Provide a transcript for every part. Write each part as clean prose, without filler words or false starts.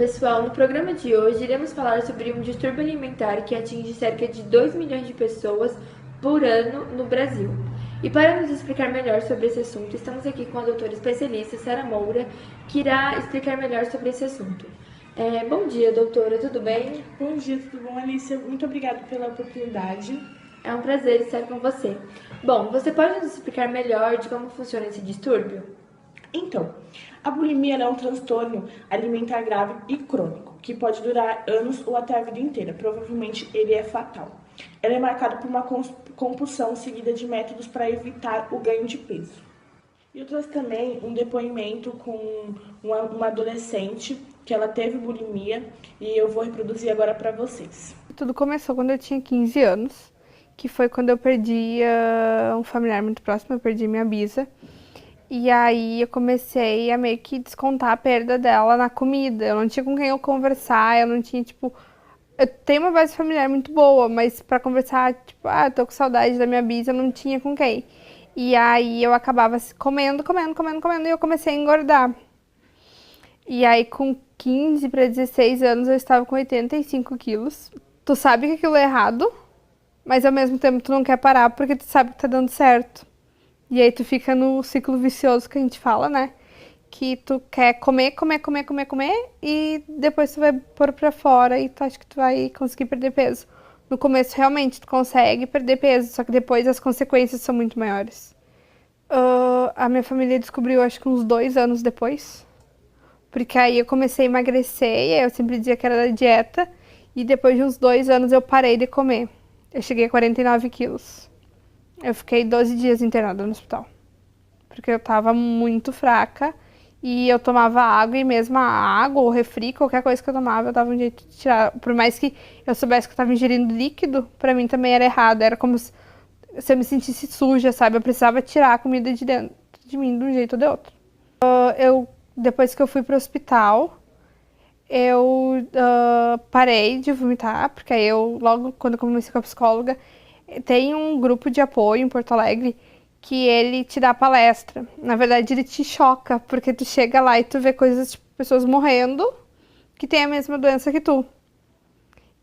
Pessoal, no programa de hoje iremos falar sobre um distúrbio alimentar que atinge cerca de 2 milhões de pessoas por ano no Brasil. E para nos explicar melhor sobre esse assunto, estamos aqui com a doutora especialista Sara Moura, que irá explicar melhor sobre esse assunto. Bom dia, doutora, tudo bem? Bom dia, tudo bom, Alicia? Muito obrigada pela oportunidade. É um prazer estar com você. Bom, você pode nos explicar melhor de como funciona esse distúrbio? Então, a bulimia é um transtorno alimentar grave e crônico, que pode durar anos ou até a vida inteira. Provavelmente ele é fatal. Ela é marcada por uma compulsão seguida de métodos para evitar o ganho de peso. Eu trouxe também um depoimento com uma adolescente que ela teve bulimia e eu vou reproduzir agora para vocês. Tudo começou quando eu tinha 15 anos, que foi quando eu perdi um familiar muito próximo, eu perdi minha bisa. E aí eu comecei a meio que descontar a perda dela na comida. Eu não tinha com quem eu conversar, eu não tinha, tipo... Eu tenho uma base familiar muito boa, mas pra conversar, tipo, eu tô com saudade da minha bisa, eu não tinha com quem. E aí eu acabava comendo, e eu comecei a engordar. E aí com 15 para 16 anos eu estava com 85 quilos. Tu sabe que aquilo é errado, mas ao mesmo tempo tu não quer parar porque tu sabe que tá dando certo. E aí tu fica no ciclo vicioso que a gente fala, né? Que tu quer comer e depois tu vai pôr pra fora e tu acha que tu vai conseguir perder peso. No começo realmente tu consegue perder peso, só que depois as consequências são muito maiores. A minha família descobriu acho que uns 2 anos depois. Porque aí eu comecei a emagrecer e aí eu sempre dizia que era da dieta. E depois de uns 2 anos eu parei de comer. Eu cheguei a 49 quilos. Eu fiquei 12 dias internada no hospital. Porque eu tava muito fraca e eu tomava água e mesmo a água ou refri, qualquer coisa que eu tomava, eu dava um jeito de tirar. Por mais que eu soubesse que eu tava ingerindo líquido, pra mim também era errado. Era como se eu me sentisse suja, sabe? Eu precisava tirar a comida de dentro de mim de um jeito ou de outro. Depois que eu fui pro hospital, eu parei de vomitar, porque aí logo quando eu comecei com a psicóloga, tem um grupo de apoio em Porto Alegre que ele te dá palestra. Na verdade, ele te choca, porque tu chega lá e tu vê coisas, tipo, pessoas morrendo que têm a mesma doença que tu.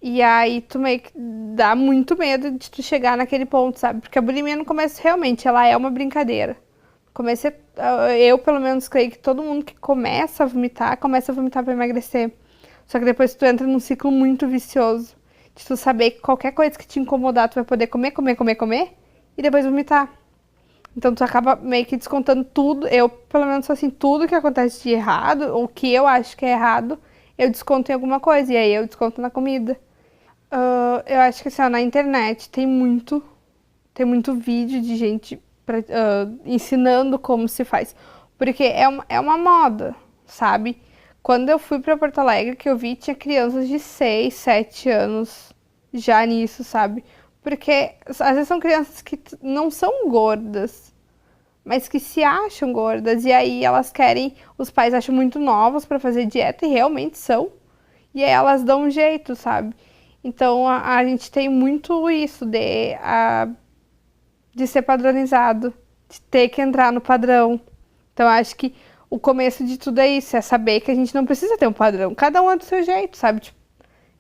E aí tu meio que dá muito medo de tu chegar naquele ponto, sabe? Porque a bulimia no começo, realmente, ela é uma brincadeira. Eu, pelo menos, creio que todo mundo que começa a vomitar pra emagrecer. Só que depois tu entra num ciclo muito vicioso. De tu saber que qualquer coisa que te incomodar, tu vai poder comer e depois vomitar. Então tu acaba meio que descontando tudo. Eu, pelo menos, sou assim, tudo que acontece de errado, ou que eu acho que é errado, eu desconto em alguma coisa. E aí eu desconto na comida. Eu acho que assim, ó, na internet tem muito vídeo de gente ensinando como se faz. Porque é uma moda, sabe? Quando eu fui pra Porto Alegre, que eu vi, tinha crianças de 6, 7 anos já nisso, sabe? Porque às vezes são crianças que não são gordas, mas que se acham gordas. E aí elas querem, os pais acham muito novos pra fazer dieta e realmente são. E aí elas dão um jeito, sabe? Então a gente tem muito isso de ser padronizado, de ter que entrar no padrão. Então acho que o começo de tudo é isso, é saber que a gente não precisa ter um padrão. Cada um é do seu jeito, sabe? Tipo,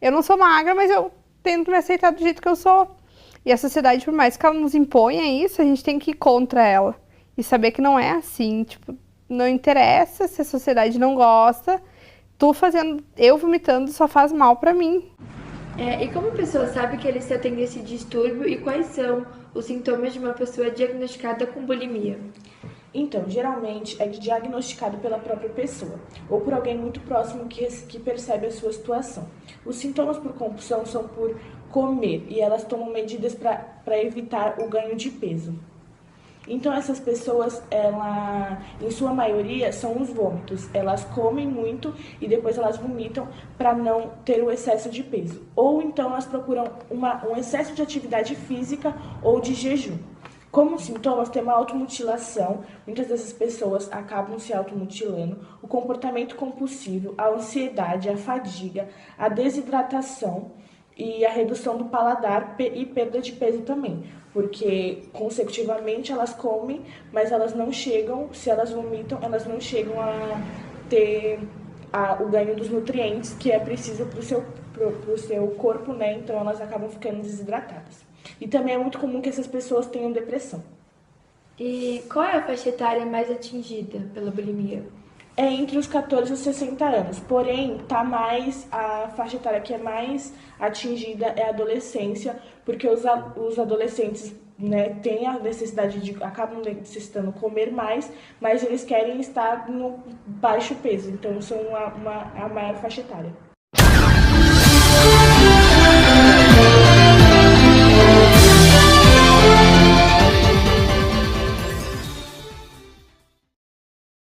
eu não sou magra, mas eu tento me aceitar do jeito que eu sou. E a sociedade, por mais que ela nos imponha isso, a gente tem que ir contra ela. E saber que não é assim, tipo, não interessa se a sociedade não gosta. Eu vomitando só faz mal pra mim. E como a pessoa sabe que ele está tendo esse distúrbio e quais são os sintomas de uma pessoa diagnosticada com bulimia? Então, geralmente é diagnosticado pela própria pessoa ou por alguém muito próximo que percebe a sua situação. Os sintomas por compulsão são por comer e elas tomam medidas para evitar o ganho de peso. Então, essas pessoas, em sua maioria, são os vômitos. Elas comem muito e depois elas vomitam para não ter o excesso de peso. Ou então elas procuram um excesso de atividade física ou de jejum. Como sintomas, tem uma automutilação, muitas dessas pessoas acabam se automutilando, o comportamento compulsivo, a ansiedade, a fadiga, a desidratação e a redução do paladar e perda de peso também, porque consecutivamente elas comem, mas elas não chegam, se elas vomitam, elas não chegam a ter o ganho dos nutrientes que é preciso pro seu corpo, né? Então elas acabam ficando desidratadas. E também é muito comum que essas pessoas tenham depressão. E qual é a faixa etária mais atingida pela bulimia? É entre os 14 e os 60 anos, porém, a faixa etária que é mais atingida é a adolescência, porque os adolescentes, né, têm a necessidade acabam necessitando comer mais, mas eles querem estar no baixo peso, então são a maior faixa etária.